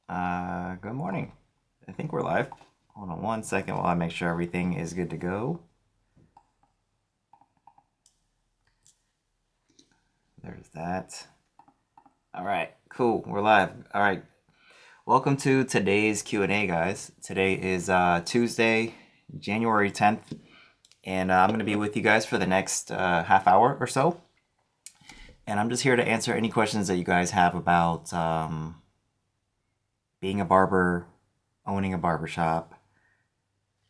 Good morning. I think we're live. Hold on one second while I make sure everything is good to go. There's that. All right, cool. We're live. All right. Welcome to today's Q&A, guys. Today is Tuesday, January 10th, and I'm going to be with you guys for the next half hour or so. And I'm just here to answer any questions that you guys have about being a barber, owning a barbershop.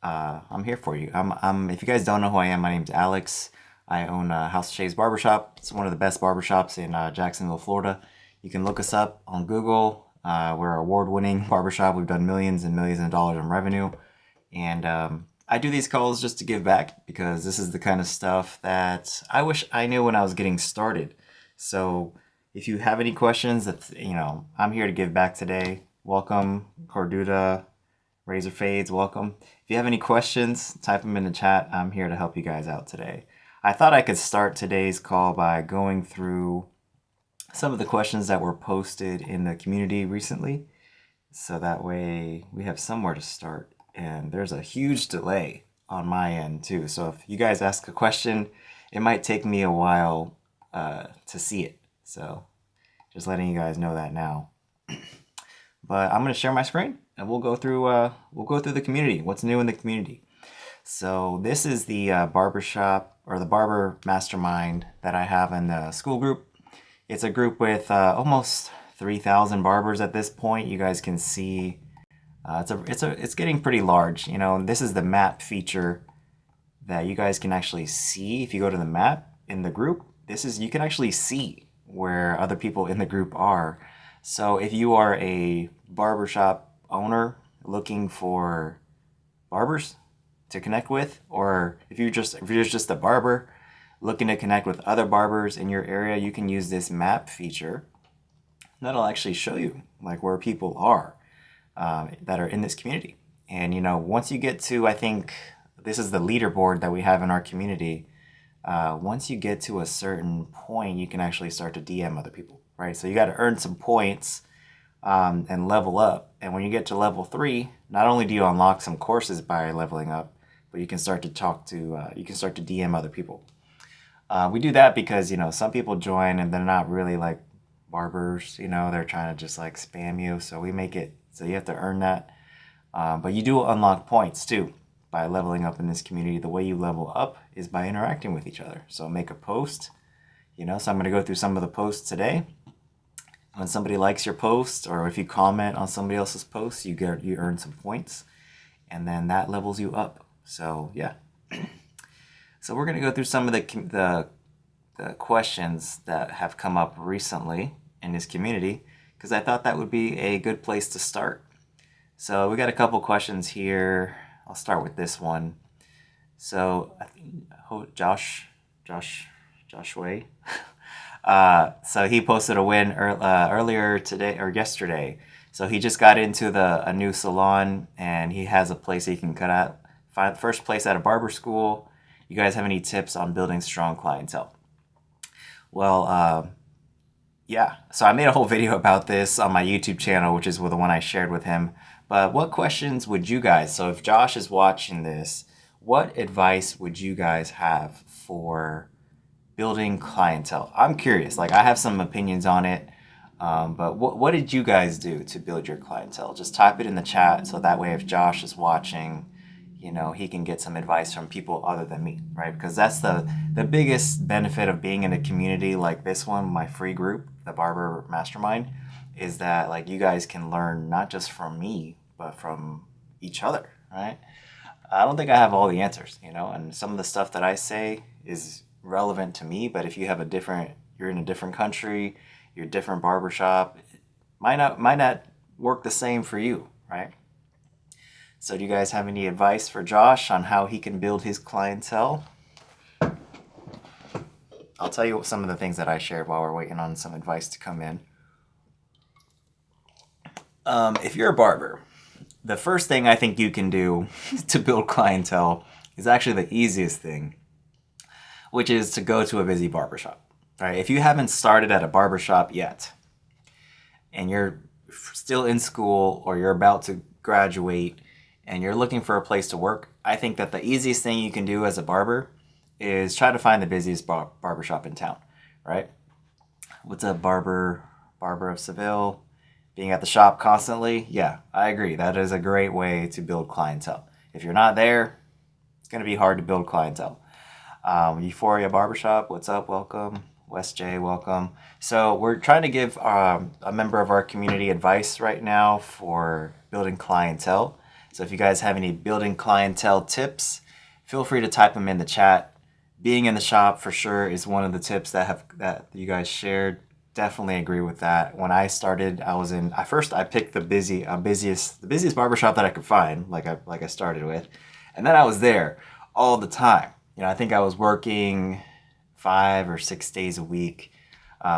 I'm here for you. If you guys don't know who I am, my name's Alex. I own House of Shaves Barbershop. It's one of the best barbershops in Jacksonville, Florida. You can look us up on Google. We're an award-winning barbershop. We've done millions and millions of dollars in revenue. And I do these calls just to give back because this is the kind of stuff that I wish I knew when I was getting started. So if you have any questions, I'm here to give back today. Welcome, Corduda, Razor Fades, welcome. If you have any questions, type them in the chat. I'm here to help you guys out today. I thought I could start today's call by going through some of the questions that were posted in the community recently. So that way we have somewhere to start. And there's a huge delay on my end too. So if you guys ask a question, it might take me a while to see it. So just letting you guys know that now. But I'm going to share my screen and we'll go through the community. What's new in the community? So this is the barbershop or the barber mastermind that I have in the school group. It's a group with almost 3,000 barbers at this point. You guys can see it's getting pretty large. You know, this is the map feature that you guys can actually see. If you go to the map in the group, you can actually see where other people in the group are. So if you are a barbershop owner looking for barbers to connect with, or if you're just a barber looking to connect with other barbers in your area, you can use this map feature. That'll actually show you like where people are that are in this community. And once you get to, I think this is the leaderboard that we have in our community. Once you get to a certain point, you can actually start to DM other people, right? So you got to earn some points and level up. And when you get to level 3, not only do you unlock some courses by leveling up, but you can start to DM other people. We do that because, some people join and they're not really like barbers, they're trying to just like spam you. So we make it so you have to earn that. But you do unlock points too by leveling up in this community. The way you level up is by interacting with each other. So make a post, so I'm going to go through some of the posts today. When somebody likes your post or if you comment on somebody else's post, you earn some points and then that levels you up. So yeah. So we're going to go through some of the questions that have come up recently in this community because I thought that would be a good place to start. So we got a couple questions here. I'll start with this one. So I think Joshua. So he posted a win earlier today or yesterday. So he just got into a new salon and he has a place he can cut out. First place at a barber school. You guys have any tips on building strong clientele? Well, yeah. So I made a whole video about this on my YouTube channel, which is the one I shared with him. But what questions would you guys, so if Josh is watching this, what advice would you guys have for building clientele? I'm curious. Like I have some opinions on it. But what did you guys do to build your clientele? Just type it in the chat so that way if Josh is watching, he can get some advice from people other than me, right? Because that's the biggest benefit of being in a community like this one, my free group, the Barber Mastermind, is that like you guys can learn not just from me, but from each other, right? I don't think I have all the answers, and some of the stuff that I say is relevant to me, but if you have you're in a different country, you're a different barbershop, it might not work the same for you, right? So do you guys have any advice for Josh on how he can build his clientele? I'll tell you some of the things that I shared while we're waiting on some advice to come in. If you're a barber, the first thing I think you can do to build clientele is actually the easiest thing, which is to go to a busy barbershop. Right? If you haven't started at a barbershop yet, and you're still in school or you're about to graduate and you're looking for a place to work, I think that the easiest thing you can do as a barber is try to find the busiest barbershop in town, right? What's up, Barber of Seville? Being at the shop constantly? Yeah, I agree. That is a great way to build clientele. If you're not there, it's going to be hard to build clientele. Euphoria Barbershop, what's up? Welcome. West J, welcome. So we're trying to give a member of our community advice right now for building clientele. So if you guys have any building clientele tips, feel free to type them in the chat. Being in the shop for sure is one of the tips that you guys shared. Definitely agree with that. When I started, I picked the busiest barbershop that I could find, like I started with, and then I was there all the time. I think I was working 5 or 6 days a week,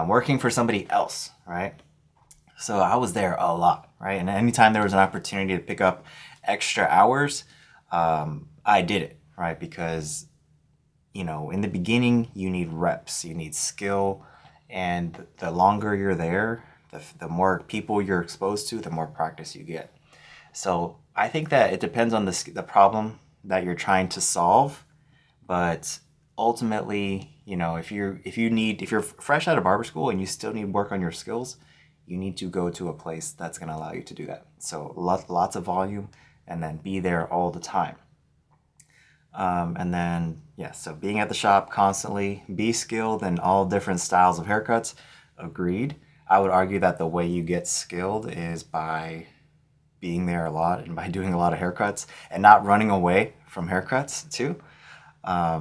working for somebody else, right? So I was there a lot, right? And anytime there was an opportunity to pick up extra hours, I did it, right? Because in the beginning, you need reps, you need skill, and the longer you're there, the more people you're exposed to, the more practice you get. So I think that it depends on the problem that you're trying to solve, but ultimately, if you're fresh out of barber school and you still need work on your skills, you need to go to a place that's going to allow you to do that. So lots of volume, and then be there all the time. And then, so being at the shop constantly, be skilled in all different styles of haircuts. Agreed. I would argue that the way you get skilled is by being there a lot and by doing a lot of haircuts and not running away from haircuts too.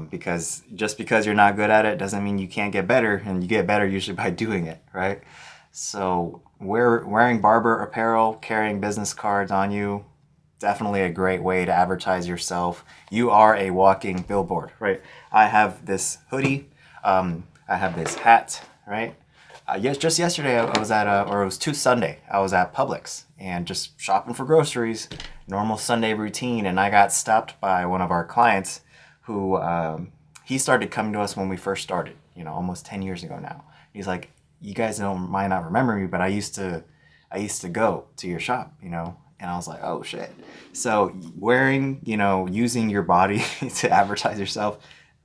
Because just because you're not good at it doesn't mean you can't get better, and you get better usually by doing it, right? So wearing barber apparel, carrying business cards on you, definitely a great way to advertise yourself. You are a walking billboard, right? I have this hoodie. I have this hat, right? Just yesterday I was or it was Sunday, I was at Publix and just shopping for groceries, normal Sunday routine, and I got stopped by one of our clients who, he started coming to us when we first started, almost 10 years ago now. He's like, you guys might not remember me, but I used to go to your shop, and I was like, oh shit. So wearing, using your body to advertise yourself,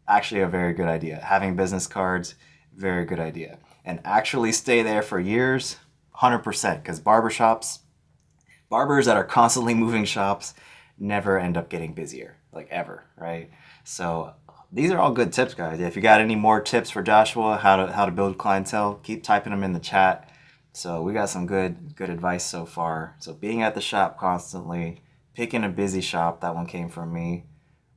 actually a very good idea. Having business cards, very good idea. And actually stay there for years, 100%, because barbers that are constantly moving shops never end up getting busier, like ever, right? So these are all good tips, guys. If you got any more tips for Joshua, how to build clientele, keep typing them in the chat. So we got some good advice so far. So being at the shop constantly, picking a busy shop, that one came from me,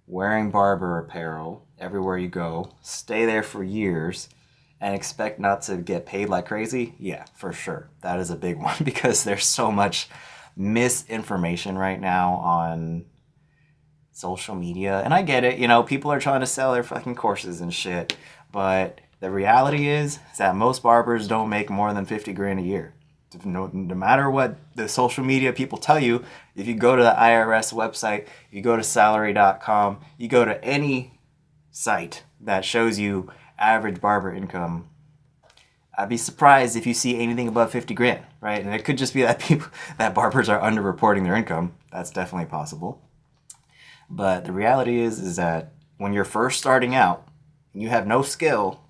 wearing barber apparel everywhere you go, stay there for years, and expect not to get paid like crazy. Yeah, for sure. That is a big one because there's so much misinformation right now on social media. And I get it, people are trying to sell their fucking courses and shit, but the reality is that most barbers don't make more than 50 grand a year. No matter what the social media people tell you, if you go to the IRS website, you go to salary.com, you go to any site that shows you average barber income, I'd be surprised if you see anything above 50 grand, right? And it could just be that barbers are underreporting their income. That's definitely possible. But the reality is that when you're first starting out and you have no skill,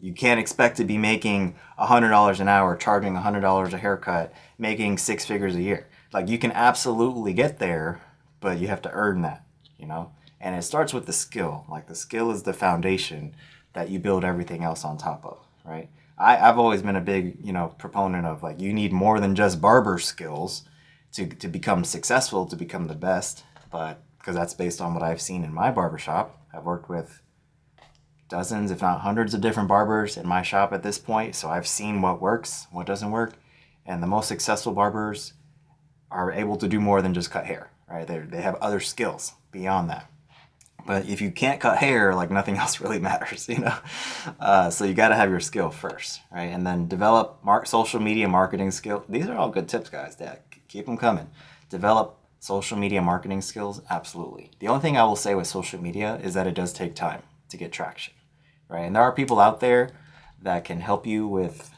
you can't expect to be making $100 an hour, charging $100 a haircut, making 6 figures a year. Like, you can absolutely get there, but you have to earn that, And it starts with the skill. Like, the skill is the foundation that you build everything else on top of, right? I've always been a big, proponent of, like, you need more than just barber skills to become successful, to become the best. But because that's based on what I've seen in my barbershop. I've worked with dozens, if not hundreds of different barbers in my shop at this point. So I've seen what works, what doesn't work. And the most successful barbers are able to do more than just cut hair, right? They have other skills beyond that. But if you can't cut hair, like, nothing else really matters, So you got to have your skill first, right? And then develop social media marketing skill. These are all good tips, guys. Yeah, keep them coming. Develop social media marketing skills, absolutely. The only thing I will say with social media is that it does take time to get traction, right? And there are people out there that can help you with,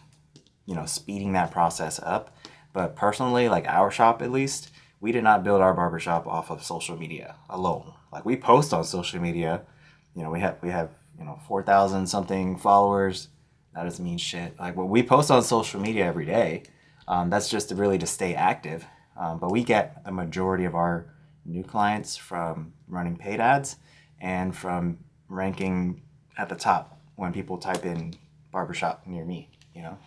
speeding that process up. But personally, like our shop at least, we did not build our barbershop off of social media alone. Like we post on social media, we have 4,000 something followers. That doesn't mean shit. Like what we post on social media every day, that's just to stay active. But we get a majority of our new clients from running paid ads and from ranking at the top when people type in barbershop near me, you know?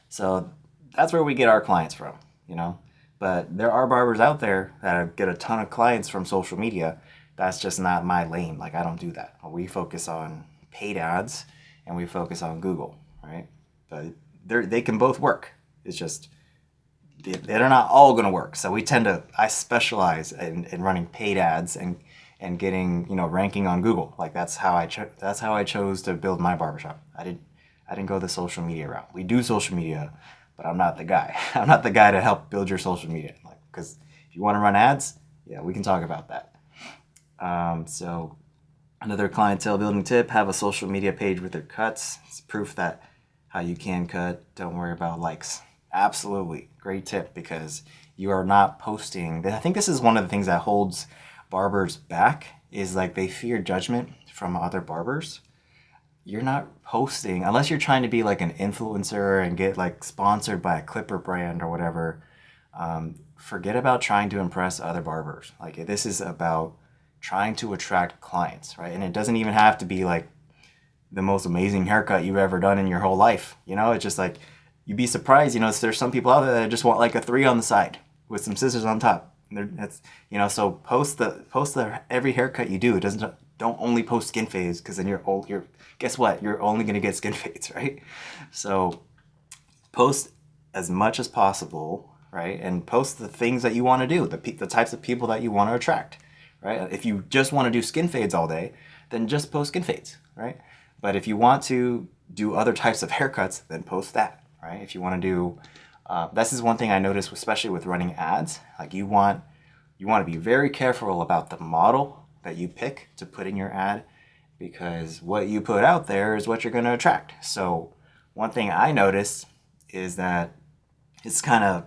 So that's where we get our clients from, you know? But there are barbers out there that get a ton of clients from social media. That's just not my lane. Like I don't do that. We focus on paid ads and we focus on Google, right? But they can both work. It's just they're not all going to work. So I specialize in running paid ads and getting, ranking on Google. Like that's how I chose to build my barbershop. I didn't go the social media route. We do social media, but I'm not the guy. I'm not the guy to help build your social media. Like, because if you want to run ads, yeah, we can talk about that. So another clientele building tip, have a social media page with your cuts. It's proof that how you can cut. Don't worry about likes. Absolutely. Great tip, because you are not posting. I think this is one of the things that holds barbers back, is like they fear judgment from other barbers. You're not posting unless you're trying to be like an influencer and get like sponsored by a clipper brand or whatever. Forget about trying to impress other barbers. Like this is about trying to attract clients, right? And it doesn't even have to be like the most amazing haircut you've ever done in your whole life. It's just like, you'd be surprised, there's some people out there that just want like a 3 on the side with some scissors on top. So post the every haircut you do. It doesn't, don't only post skin fades, because then guess what? You're only going to get skin fades, right? So post as much as possible, right? And post the things that you want to do, the types of people that you want to attract, right? If you just want to do skin fades all day, then just post skin fades, right? But if you want to do other types of haircuts, then post that, right? If you want to do, this is one thing I noticed, especially with running ads. Like you want to be very careful about the model that you pick to put in your ad, because what you put out there is what you're going to attract. So one thing I noticed is that it's kind of,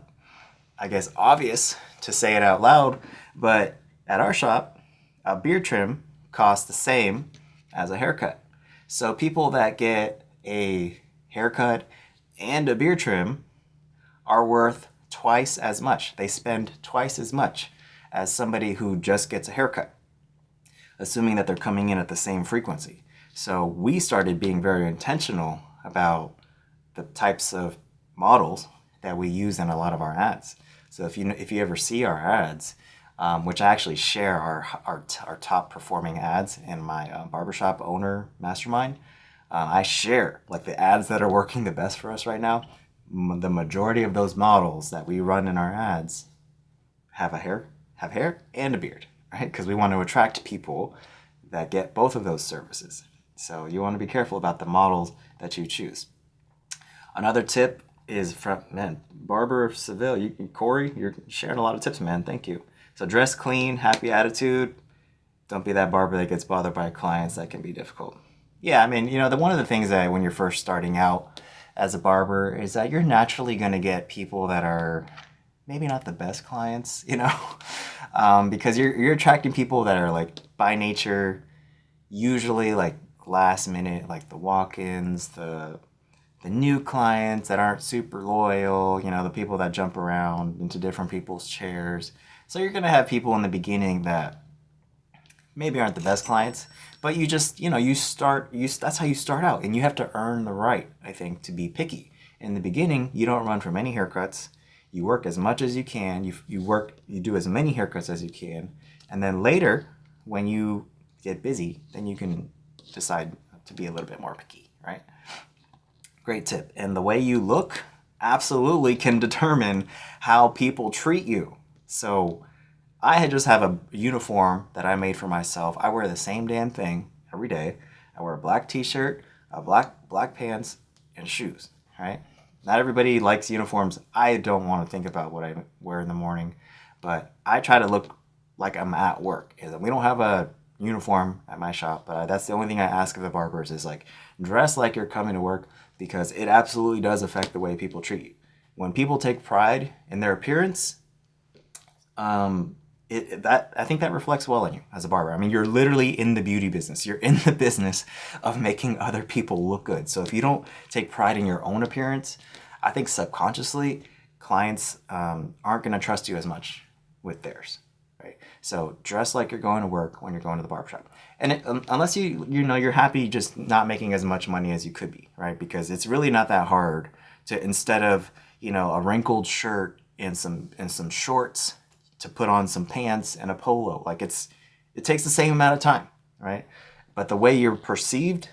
I guess, obvious to say it out loud, but at our shop, a beard trim costs the same as a haircut. So people that get a haircut and a beard trim are worth twice as much. They spend twice as much as somebody who just gets a haircut, assuming that they're coming in at the same frequency. So we started being very intentional about the types of models that we use in a lot of our ads. So if you ever see our ads, which I actually share our top performing ads in my Barbershop Owner Mastermind, I share like the ads that are working the best for us right now. The majority of those models that we run in our ads have hair and a beard, right? Because we want to attract people that get both of those services. So you want to be careful about the models that you choose. Another tip is from, Barber of Seville. Corey, you're sharing a lot of tips, man. Thank you. So dress clean, happy attitude. Don't be that barber that gets bothered by clients. That can be difficult. Yeah, one of the things that when you're first starting out as a barber is that you're naturally going to get people that are maybe not the best clients, because you're attracting people that are like by nature, usually like last minute, like the walk-ins, the new clients that aren't super loyal, the people that jump around into different people's chairs. So you're going to have people in the beginning that maybe aren't the best clients, but you just, that's how you start out, and you have to earn the right, I think, to be picky. In the beginning, you don't run from any haircuts. You work as much as you can. You do as many haircuts as you can. And then later, when you get busy, then you can decide to be a little bit more picky, right? Great tip. And the way you look absolutely can determine how people treat you. So I just have a uniform that I made for myself. I wear the same damn thing every day. I wear a black t-shirt, a black pants, and shoes, right? Not everybody likes uniforms. I don't want to think about what I wear in the morning, but I try to look like I'm at work. We don't have a uniform at my shop, but that's the only thing I ask of the barbers is like dress like you're coming to work, because it absolutely does affect the way people treat you. when people take pride in their appearance, I think that reflects well on you as a barber. I mean, you're literally in the beauty business. You're in the business of making other people look good. So if you don't take pride in your own appearance, I think subconsciously clients aren't going to trust you as much with theirs. Right? So dress like you're going to work when you're going to the barbershop. And unless you're happy just not making as much money as you could be, right? Because it's really not that hard to, instead of, a wrinkled shirt and some shorts, to put on some pants and a polo. Like it takes the same amount of time, right? But the way you're perceived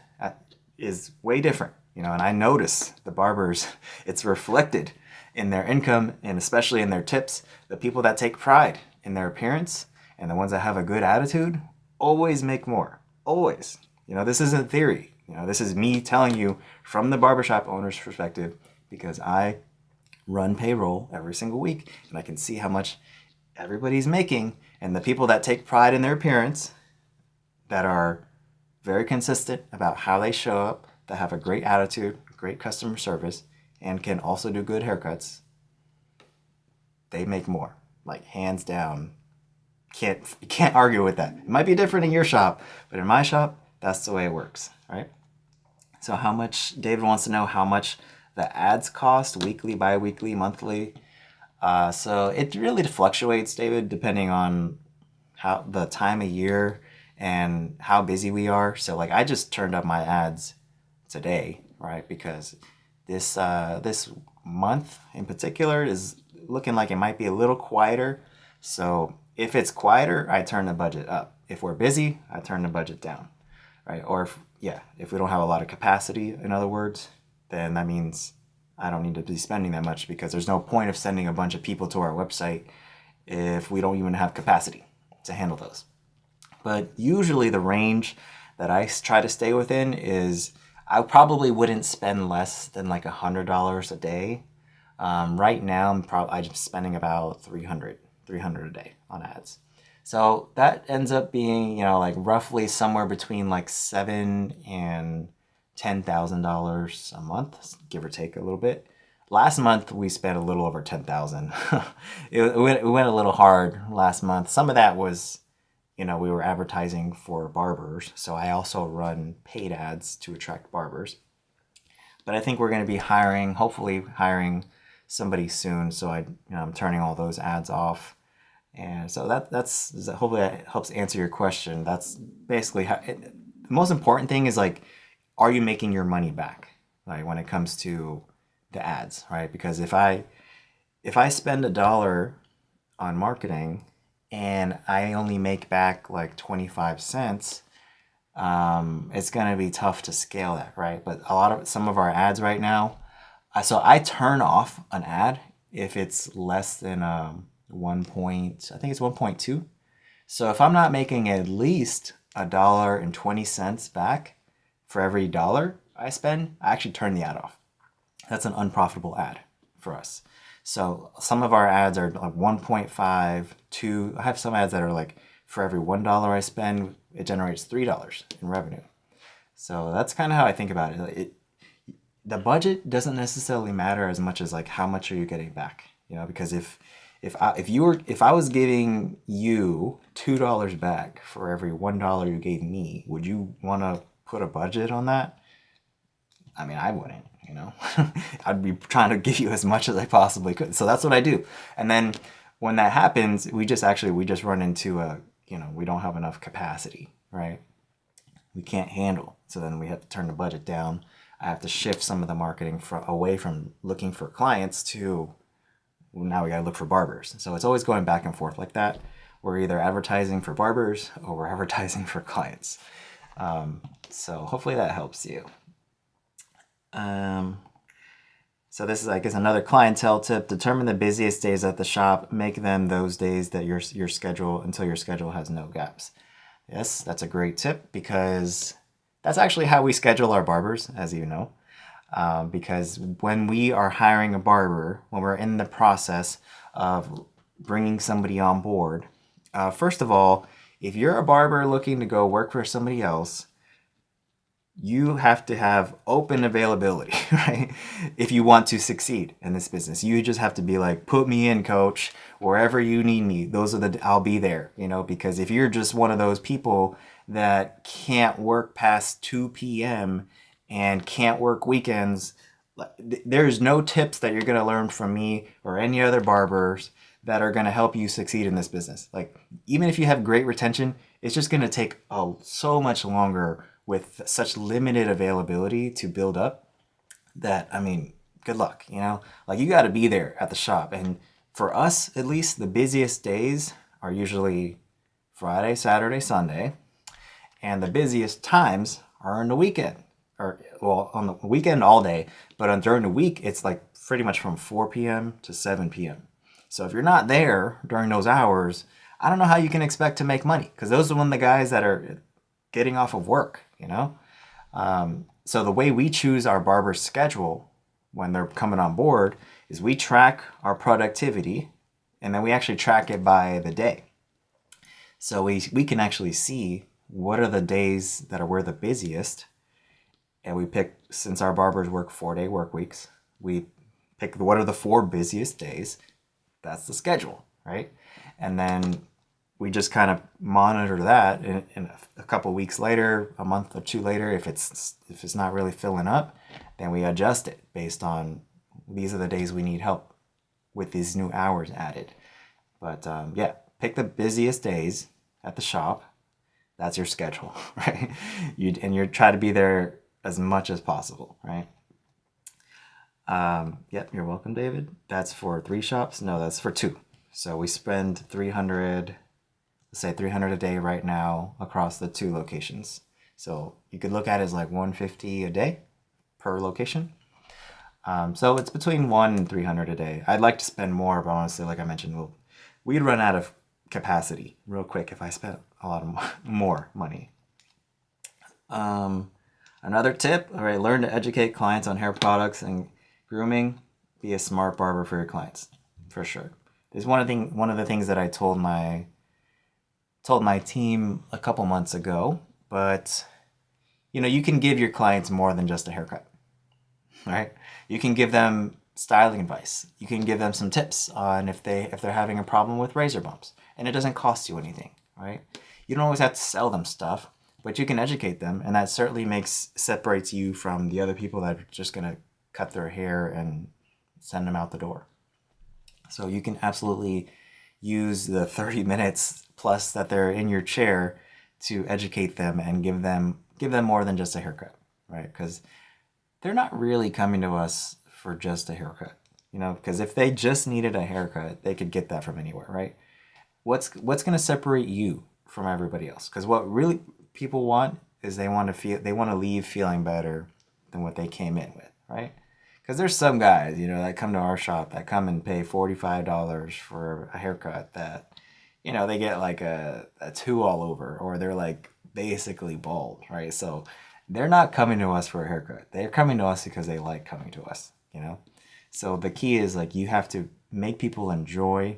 is way different, and I notice the barbers, it's reflected in their income and especially in their tips. The people that take pride in their appearance and the ones that have a good attitude always make more, always. This isn't theory. This is me telling you from the barbershop owner's perspective, because I run payroll every single week and I can see how much everybody's making. And the people that take pride in their appearance, that are very consistent about how they show up, that have a great attitude, great customer service, and can also do good haircuts, they make more, like hands down. Can't argue with that. It might be different in your shop, but in my shop, that's the way it works, right? So how much, David wants to know how much the ads cost, weekly, bi-weekly, monthly. So it really fluctuates, David, depending on how the time of year and how busy we are. So like I just turned up my ads today, right? Because this month in particular is looking like it might be a little quieter. So if it's quieter, I turn the budget up. If we're busy, I turn the budget down, right? Or if we don't have a lot of capacity, in other words, then that means I don't need to be spending that much, because there's no point of sending a bunch of people to our website if we don't even have capacity to handle those. But usually the range that I try to stay within is I probably wouldn't spend less than like $100 a day. Right now I'm just spending about $300 a day on ads. So that ends up being, like roughly somewhere between like $7,000 and $10,000 a month, give or take a little bit. Last month we spent a little over $10,000. it went a little hard last month. Some of that was, we were advertising for barbers, so I also run paid ads to attract barbers. But I think we're going to be hopefully hiring somebody soon, so I'm turning all those ads off. And so that's hopefully that helps answer your question. That's basically the most important thing is like, are you making your money back? Like when it comes to the ads, right? Because if I spend $1 on marketing and I only make back like 25 cents, it's gonna be tough to scale that, right? But some of our ads right now, so I turn off an ad if it's less than I think it's 1.2. So if I'm not making at least $1.20 back for every dollar I spend, I actually turn the ad off. That's an unprofitable ad for us. So some of our ads are like 1.5, 2. I have some ads that are like for every $1 I spend, it generates $3 in revenue. So that's kind of how I think about it. The budget doesn't necessarily matter as much as like how much are you getting back, because if I was giving you $2 back for every $1 you gave me, would you want to put a budget on that? I mean, I wouldn't, I'd be trying to give you as much as I possibly could. So that's what I do. And then when that happens, we just run into we don't have enough capacity, right? We can't handle. So then we have to turn the budget down. I have to shift some of the marketing away from looking for clients to, now we got to look for barbers. So it's always going back and forth like that. We're either advertising for barbers or we're advertising for clients. So hopefully that helps you. So this is, I guess, another clientele tip. Determine the busiest days at the shop. Make them those days that your schedule, until your schedule has no gaps. Yes, that's a great tip, because that's actually how we schedule our barbers, as you know. Because when we are hiring a barber, when we're in the process of bringing somebody on board, first of all, if you're a barber looking to go work for somebody else, you have to have open availability, right? If you want to succeed in this business, you just have to be like, put me in, coach, wherever you need me. I'll be there, because if you're just one of those people that can't work past 2 p.m. and can't work weekends, there's no tips that you're going to learn from me or any other barbers that are going to help you succeed in this business. Like, even if you have great retention, it's just going to take so much longer with such limited availability to build up that, I mean, good luck, Like, you got to be there at the shop. And for us, at least, the busiest days are usually Friday, Saturday, Sunday. And the busiest times are on the weekend. Or, well, on the weekend all day. But during the week, it's like pretty much from 4 p.m. to 7 p.m. So if you're not there during those hours, I don't know how you can expect to make money, because those are one of the guys that are getting off of work, So the way we choose our barber's schedule when they're coming on board is we track our productivity, and then we actually track it by the day. So we can actually see what are the days that we're the busiest, and we pick, since our barbers work 4-day work weeks, we pick what are the 4 busiest days. That's the schedule, right? And then we just kind of monitor that, and a couple weeks later, a month or 2 later, if it's not really filling up, then we adjust it based on these are the days we need help with these new hours added. But yeah, pick the busiest days at the shop. That's your schedule, right? You try to be there as much as possible, right? Yep, you're welcome, David. That's for 3 shops? No, that's for 2. So we spend 300, let's say 300 a day right now across the 2 locations. So you could look at it as like 150 a day per location. So it's between 1 and 300 a day. I'd like to spend more, but honestly, like I mentioned, we'd run out of capacity real quick if I spent a lot of more money. Another tip, all right, learn to educate clients on hair products and grooming. Be a smart barber for your clients, for sure. There's one of the things that I told my team a couple months ago, but you can give your clients more than just a haircut, right? You can give them styling advice. You can give them some tips on if they're having a problem with razor bumps, and it doesn't cost you anything, right? You don't always have to sell them stuff, but you can educate them, and that certainly separates you from the other people that are just gonna cut their hair and send them out the door. So you can absolutely use the 30 minutes plus that they're in your chair to educate them and give them more than just a haircut, right? Because they're not really coming to us for just a haircut, because if they just needed a haircut, they could get that from anywhere, right? What's going to separate you from everybody else? Because what really people want is they want to leave feeling better than what they came in with, right? Because there's some guys, that come to our shop that come and pay $45 for a haircut that, they get like a 2 all over, or they're like basically bald, right? So they're not coming to us for a haircut. They're coming to us because they like coming to us, So the key is, like, you have to make people enjoy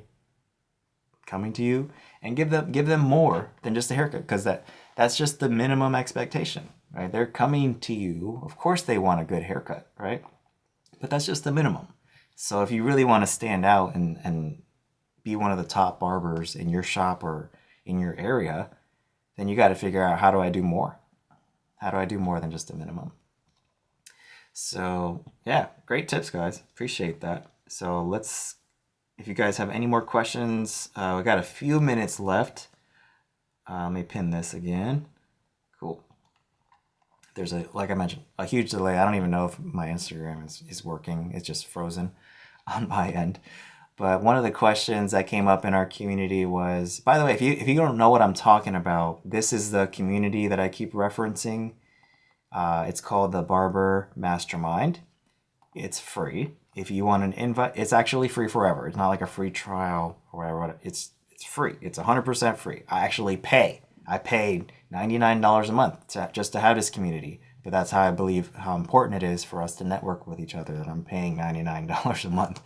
coming to you and give them more than just a haircut, because that's just the minimum expectation, right? They're coming to you. Of course they want a good haircut, right? But that's just the minimum. So if you really want to stand out and be one of the top barbers in your shop or in your area, then you got to figure out, how do I do more? How do I do more than just a minimum? So yeah, great tips, guys. Appreciate that. So if you guys have any more questions, we got a few minutes left. Let me pin this again. Cool. There's like I mentioned, a huge delay. I don't even know if my Instagram is working. It's just frozen on my end. But one of the questions that came up in our community was, by the way, if you don't know what I'm talking about, this is the community that I keep referencing. It's called the Barber Mastermind. It's free. If you want an invite, it's actually free forever. It's not like a free trial or whatever. It's free. It's 100% free. I actually pay. I paid $99 a month just to have this community. But that's how I believe how important it is for us to network with each other, that I'm paying $99 a month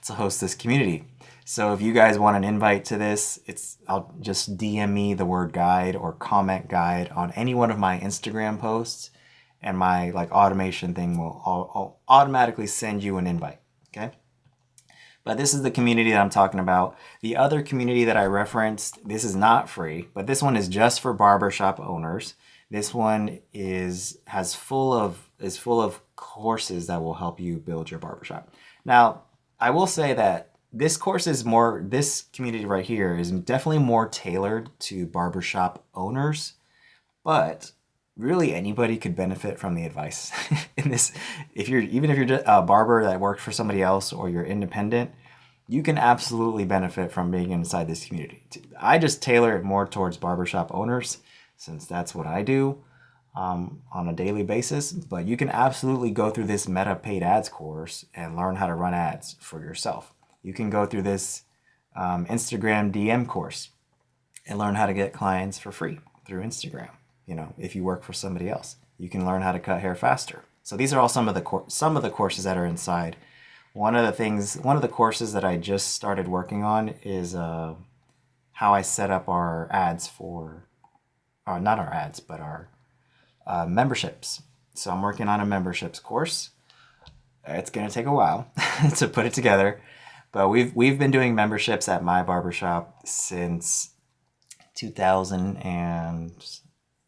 to host this community. So if you guys want an invite to this, I'll just DM me the word guide or comment guide on any one of my Instagram posts, and my like automation thing will automatically send you an invite. Okay. But this is the community that I'm talking about. The other community that I referenced, this is not free, but this one is just for barbershop owners. This one is full of courses that will help you build your barbershop. Now, I will say that this community right here is definitely more tailored to barbershop owners, but really anybody could benefit from the advice in this. If you're a barber that worked for somebody else or you're independent, you can absolutely benefit from being inside this community. I just tailor it more towards barbershop owners since that's what I do on a daily basis. But you can absolutely go through this Meta paid ads course and learn how to run ads for yourself. You can go through this Instagram DM course and learn how to get clients for free through Instagram. If you work for somebody else, you can learn how to cut hair faster. So these are all some of the courses that are inside. One of the courses that I just started working on is how I set up our ads not our ads, but our memberships. So I'm working on a memberships course. It's going to take a while to put it together, but we've been doing memberships at my barbershop since 2000 and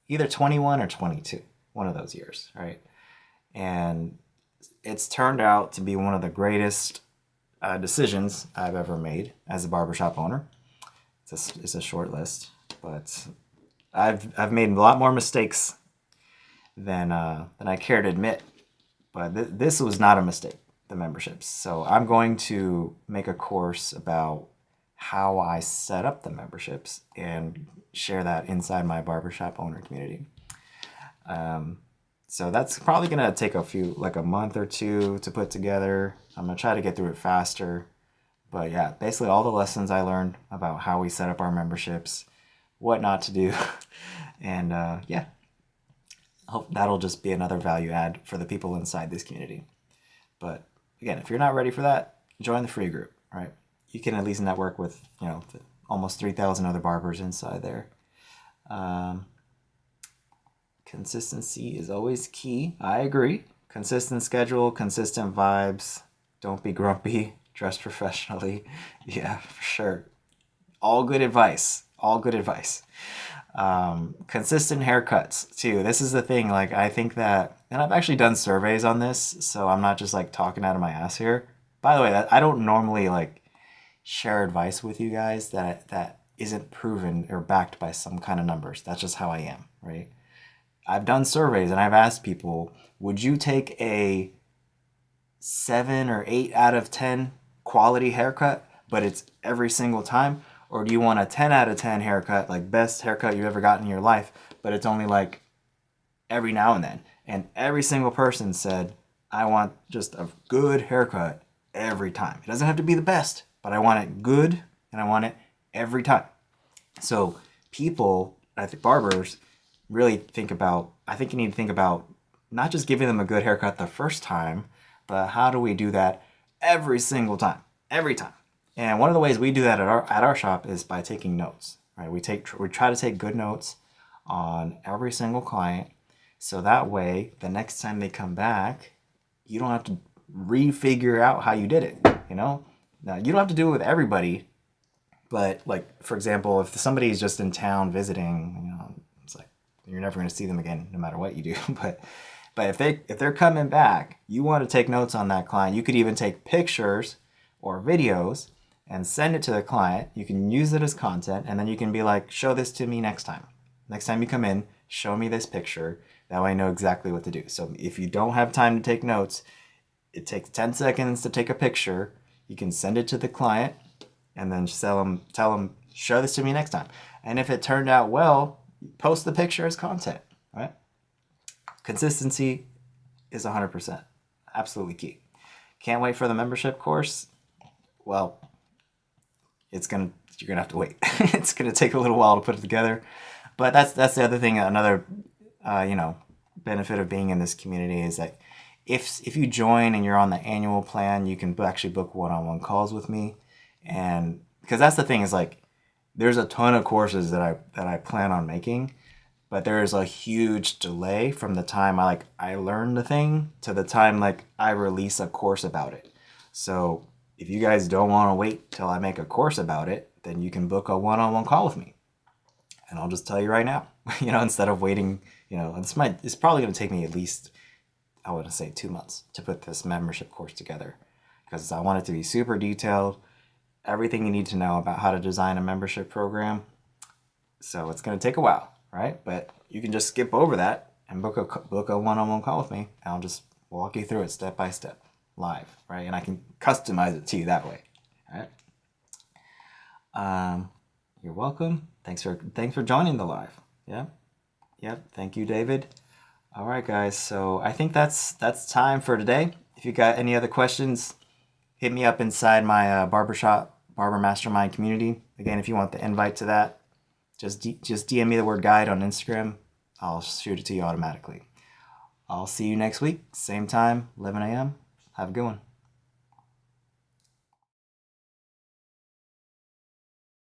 either 21 or 22, one of those years, right? And it's turned out to be one of the greatest decisions I've ever made as a barbershop owner. It's a short list, but I've made a lot more mistakes than I care to admit. But this was not a mistake, the memberships. So I'm going to make a course about how I set up the memberships and share that inside my barbershop owner community. So that's probably going to take a month or two to put together. I'm going to try to get through it faster. But yeah, basically all the lessons I learned about how we set up our memberships, what not to do. And yeah, I hope that'll just be another value add for the people inside this community. But again, if you're not ready for that, join the free group, right? You can at least network with, almost 3,000 other barbers inside there. Consistency is always key. I agree. Consistent schedule, consistent vibes. Don't be grumpy. Dress professionally. Yeah, for sure. All good advice. All good advice. Consistent haircuts too. This is the thing. Like, I think that, and I've actually done surveys on this, so I'm not just like talking out of my ass here. By the way, I don't normally like share advice with you guys that isn't proven or backed by some kind of numbers. That's just how I am, right? I've done surveys and I've asked people, would you take a 7 or 8 out of 10 quality haircut, but it's every single time? Or do you want a 10 out of 10 haircut, like best haircut you've ever gotten in your life, but it's only like every now and then? And every single person said, I want just a good haircut every time. It doesn't have to be the best, but I want it good and I want it every time. So people, I think barbers, really I think you need to think about not just giving them a good haircut the first time, but how do we do that every single time, every time? And one of the ways we do that at our shop is by taking notes, right? We try to take good notes on every single client, so that way the next time they come back, you don't have to refigure out how you did it. Now you don't have to do it with everybody, but like for example, if somebody's just in town visiting, it's like you're never going to see them again no matter what you do. But if they're coming back, you want to take notes on that client. You could even take pictures or videos and send it to the client. You can use it as content, and then you can be like, show this to me next time. Next time you come in, show me this picture. That way I know exactly what to do. So if you don't have time to take notes, it takes 10 seconds to take a picture. You can send it to the client and then tell them, show this to me next time. And if it turned out well, post the picture as content, right? Consistency is 100%. Absolutely key. Can't wait for the membership course. Well, you're gonna have to wait. It's gonna take a little while to put it together. But that's the other thing. Another benefit of being in this community is that if you join and you're on the annual plan, you can actually book one-on-one calls with me. And because that's the thing is like, there's a ton of courses that I plan on making, but there is a huge delay from the time I learn the thing to the time I release a course about it. So if you guys don't want to wait till I make a course about it, then you can book a one-on-one call with me. And I'll just tell you right now, instead of waiting, it's probably going to take me at least, I want to say 2 months to put this membership course together, because I want it to be super detailed, everything you need to know about how to design a membership program. So it's going to take a while, right? But you can just skip over that and book a one-on-one call with me, and I'll just walk you through it step by step, live, right? And I can customize it to you that way, all right? You're welcome. Thanks for joining the live. Yep. Thank you, David. All right, guys. So I think that's time for today. If you got any other questions, hit me up inside my Barber Mastermind community. Again, if you want the invite to that, just DM me the word guide on Instagram. I'll shoot it to you automatically. I'll see you next week, same time, 11 a.m. Have a good one.